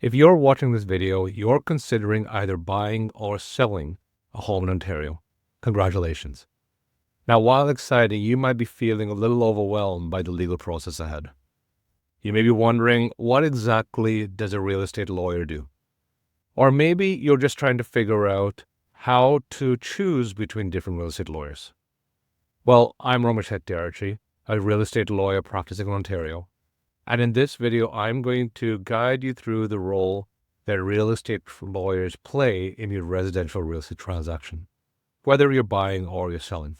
If you're watching this video, you're considering either buying or selling a home in Ontario. Congratulations. Now, while exciting, you might be feeling a little overwhelmed by the legal process ahead. You may be wondering, what exactly does a real estate lawyer do? Or maybe you're just trying to figure out how to choose between different real estate lawyers. Well, I'm Romesh Hettiarachchi, a real estate lawyer practicing in Ontario. And in this video, I'm going to guide you through the role that real estate lawyers play in your residential real estate transaction, whether you're buying or you're selling.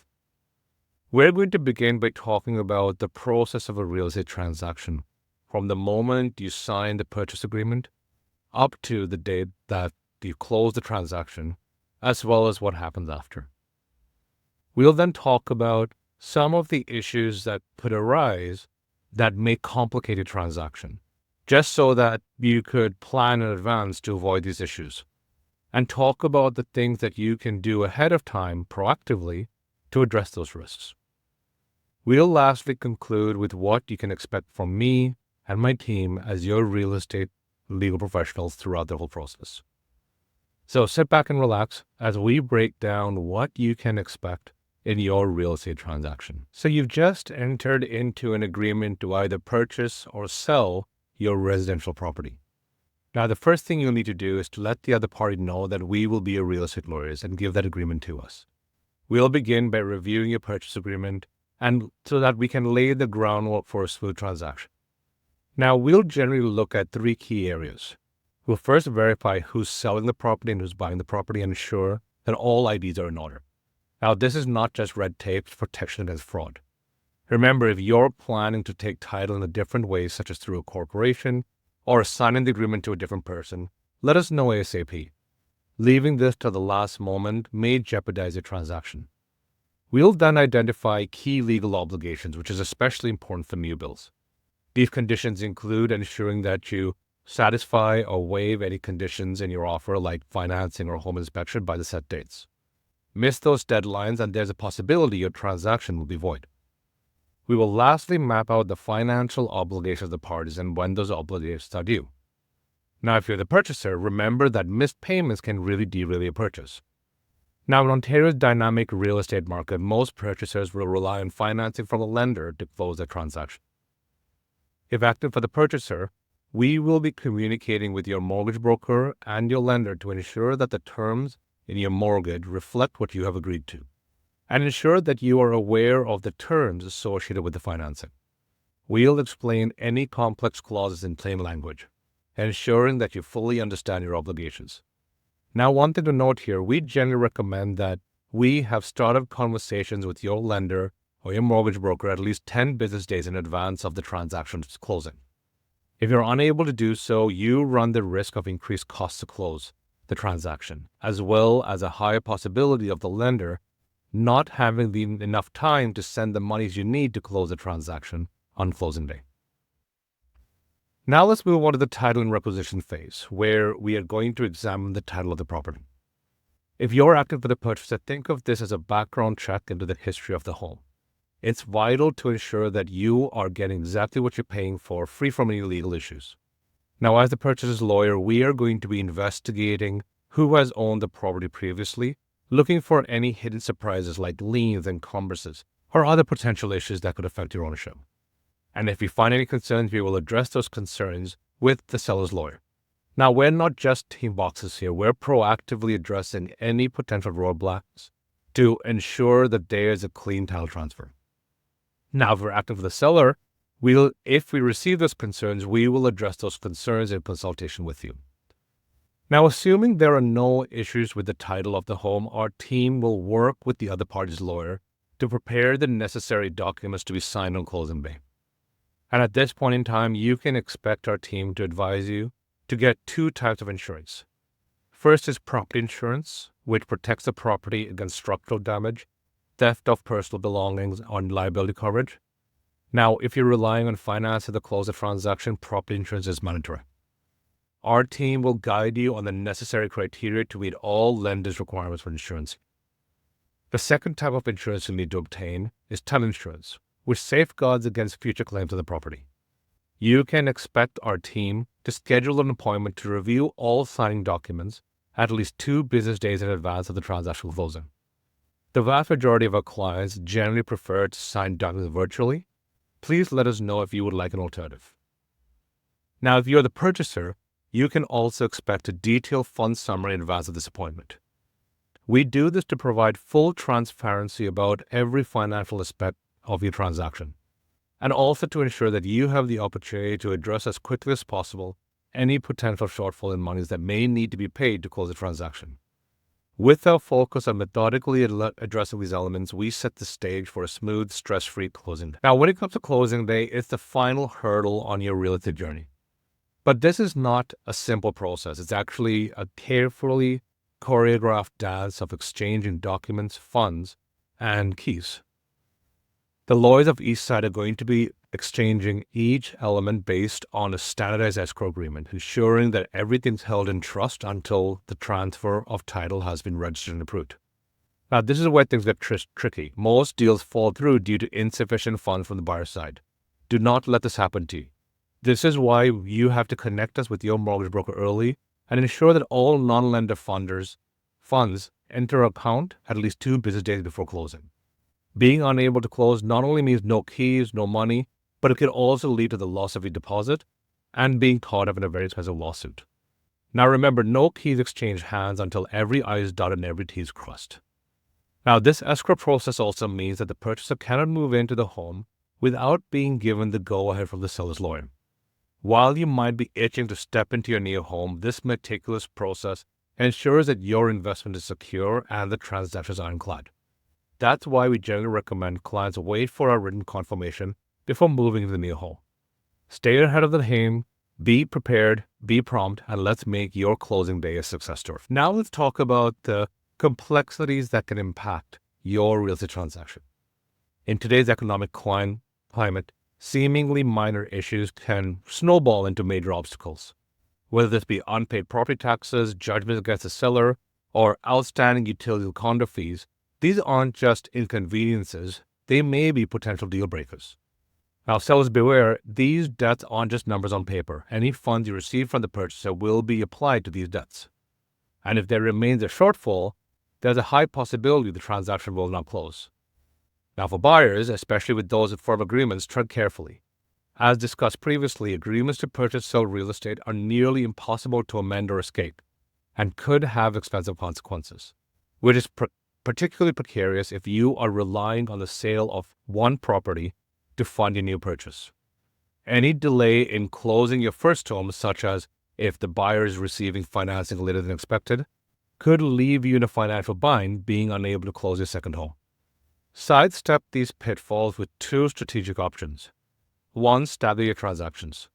We're going to begin by talking about the process of a real estate transaction, from the moment you sign the purchase agreement up to the date that you close the transaction, as well as what happens after. We'll then talk about some of the issues that could arise that may complicate a transaction, just so that you could plan in advance to avoid these issues, and talk about the things that you can do ahead of time proactively to address those risks. We'll lastly conclude with what you can expect from me and my team as your real estate legal professionals throughout the whole process. So sit back and relax as we break down what you can expect in your real estate transaction. So you've just entered into an agreement to either purchase or sell your residential property. Now, the first thing you'll need to do is to let the other party know that we will be your real estate lawyers and give that agreement to us. We'll begin by reviewing your purchase agreement and so that we can lay the groundwork for a smooth transaction. Now, we'll generally look at three key areas. We'll first verify who's selling the property and who's buying the property and ensure that all IDs are in order. Now, this is not just red tape, it's protection against fraud. Remember, if you're planning to take title in a different way, such as through a corporation or assigning the agreement to a different person, let us know ASAP. Leaving this to the last moment may jeopardize your transaction. We'll then identify key legal obligations, which is especially important for new builds. These conditions include ensuring that you satisfy or waive any conditions in your offer, like financing or home inspection, by the set dates. Miss those deadlines and there's a possibility your transaction will be void. We will lastly map out the financial obligations of the parties and when those obligations are due. Now, if you're the purchaser, remember that missed payments can really derail your purchase. Now, in Ontario's dynamic real estate market, most purchasers will rely on financing from a lender to close their transaction. If active for the purchaser, we will be communicating with your mortgage broker and your lender to ensure that the terms in your mortgage reflect what you have agreed to, and ensure that you are aware of the terms associated with the financing. We'll explain any complex clauses in plain language, ensuring that you fully understand your obligations. Now, one thing to note here, we generally recommend that we have started conversations with your lender or your mortgage broker at least 10 business days in advance of the transaction's closing. If you're unable to do so, you run the risk of increased costs to close the transaction, as well as a higher possibility of the lender not having enough time to send the monies you need to close the transaction on closing day. Now let's move on to the title and requisition phase, where we are going to examine the title of the property. If you're active for the purchaser, think of this as a background check into the history of the home. It's vital to ensure that you are getting exactly what you're paying for, free from any legal issues. Now, as the purchaser's lawyer, we are going to be investigating who has owned the property previously, looking for any hidden surprises like liens, encumbrances, or other potential issues that could affect your ownership. And if we find any concerns, we will address those concerns with the seller's lawyer. Now, we're not just ticking boxes here. We're proactively addressing any potential roadblocks to ensure that there is a clean title transfer. Now, if we're acting for the seller, if we receive those concerns, we will address those concerns in consultation with you. Now, assuming there are no issues with the title of the home, our team will work with the other party's lawyer to prepare the necessary documents to be signed on closing day. And at this point in time, you can expect our team to advise you to get two types of insurance. First is property insurance, which protects the property against structural damage, theft of personal belongings, and liability coverage. Now, if you're relying on finance to close a transaction, property insurance is mandatory. Our team will guide you on the necessary criteria to meet all lenders' requirements for insurance. The second type of insurance you need to obtain is title insurance, which safeguards against future claims of the property. You can expect our team to to schedule an appointment to review all signing documents at least 2 business days in advance of the transaction closing. The vast majority of our clients generally prefer to sign documents virtually. Please let us know if you would like an alternative. Now, if you're the purchaser, you can also expect a detailed fund summary in advance of this appointment. We do this to provide full transparency about every financial aspect of your transaction, and also to ensure that you have the opportunity to address as quickly as possible any potential shortfall in monies that may need to be paid to close the transaction. With our focus on methodically addressing these elements, we set the stage for a smooth, stress-free closing. Now, when it comes to closing day, it's the final hurdle on your real estate journey. But this is not a simple process. It's actually a carefully choreographed dance of exchanging documents, funds, and keys. The lawyers of each side are going to be exchanging each element based on a standardized escrow agreement, ensuring that everything's held in trust until the transfer of title has been registered and approved. Now, this is where things get tricky. Most deals fall through due to insufficient funds from the buyer's side. Do not let this happen to you. This is why you have to connect us with your mortgage broker early and ensure that all non-lender funds enter account at least 2 business days before closing. Being unable to close not only means no keys, no money, but it could also lead to the loss of your deposit and being caught up in a very expensive lawsuit. Now remember, no keys exchange hands until every I is dotted and every T is crossed. Now this escrow process also means that the purchaser cannot move into the home without being given the go-ahead from the seller's lawyer. While you might be itching to step into your new home, this meticulous process ensures that your investment is secure and the transaction is ironclad. That's why we generally recommend clients wait for our written confirmation before moving into the new home. Stay ahead of the game, be prepared, be prompt, and let's make your closing day a success story. Now let's talk about the complexities that can impact your real estate transaction. In today's economic climate, seemingly minor issues can snowball into major obstacles. Whether this be unpaid property taxes, judgments against the seller, or outstanding utility and condo fees, these aren't just inconveniences, they may be potential deal breakers. Now, sellers beware, these debts aren't just numbers on paper. Any funds you receive from the purchaser will be applied to these debts. And if there remains a shortfall, there's a high possibility the transaction will not close. Now, for buyers, especially with those with firm agreements, tread carefully. As discussed previously, agreements to purchase sell real estate are nearly impossible to amend or escape, and could have expensive consequences, which is particularly precarious if you are relying on the sale of one property to fund your new purchase. Any delay in closing your first home, such as if the buyer is receiving financing later than expected, could leave you in a financial bind, being unable to close your second home. Sidestep these pitfalls with 2 strategic options. 1. Stagger your transactions.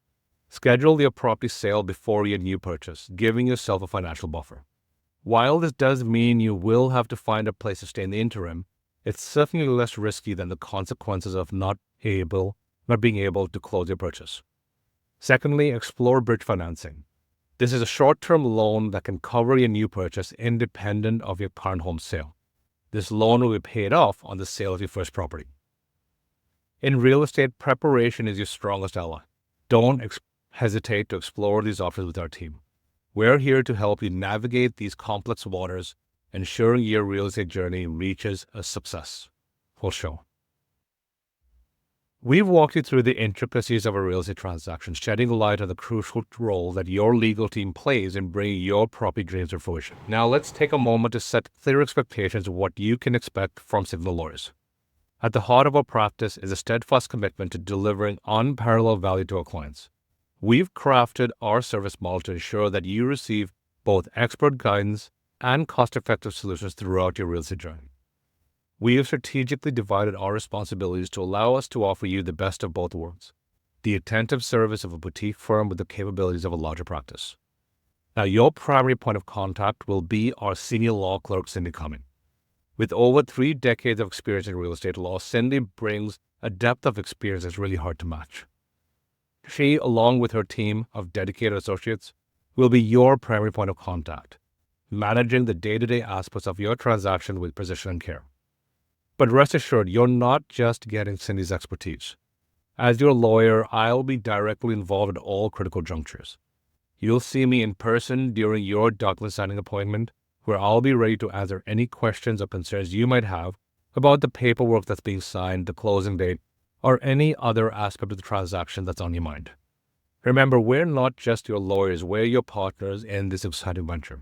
Schedule your property sale before your new purchase, giving yourself a financial buffer. While this does mean you will have to find a place to stay in the interim, it's certainly less risky than the consequences of not being able to close your purchase. Secondly, explore bridge financing. This is a short-term loan that can cover your new purchase independent of your current home sale. This loan will be paid off on the sale of your first property. In real estate, preparation is your strongest ally. Don't hesitate to explore these options with our team. We're here to help you navigate these complex waters, ensuring your real estate journey reaches a successful show. We've walked you through the intricacies of a real estate transaction, shedding light on the crucial role that your legal team plays in bringing your property dreams to fruition. Now let's take a moment to set clear expectations of what you can expect from Signal Lawyers. At the heart of our practice is a steadfast commitment to delivering unparalleled value to our clients. We've crafted our service model to ensure that you receive both expert guidance and cost-effective solutions throughout your real estate journey. We have strategically divided our responsibilities to allow us to offer you the best of both worlds, the attentive service of a boutique firm with the capabilities of a larger practice. Now, your primary point of contact will be our senior law clerk, Cindy Cumming. With over 3 decades of experience in real estate law, Cindy brings a depth of experience that's really hard to match. She, along with her team of dedicated associates, will be your primary point of contact, managing the day-to-day aspects of your transaction with precision and care. But rest assured, you're not just getting Cindy's expertise. As your lawyer, I'll be directly involved at all critical junctures. You'll see me in person during your document signing appointment, where I'll be ready to answer any questions or concerns you might have about the paperwork that's being signed, the closing date, or any other aspect of the transaction that's on your mind. Remember, we're not just your lawyers, we're your partners in this exciting venture.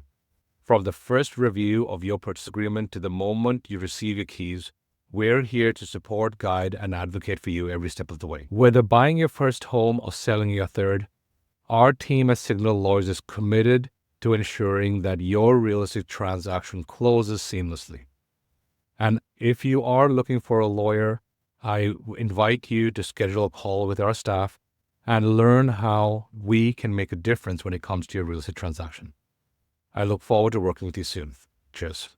From the first review of your purchase agreement to the moment you receive your keys, we're here to support, guide, and advocate for you every step of the way. Whether buying your first home or selling your third, our team at Signal Lawyers is committed to ensuring that your real estate transaction closes seamlessly. And if you are looking for a lawyer, I invite you to schedule a call with our staff and learn how we can make a difference when it comes to your real estate transaction. I look forward to working with you soon. Cheers.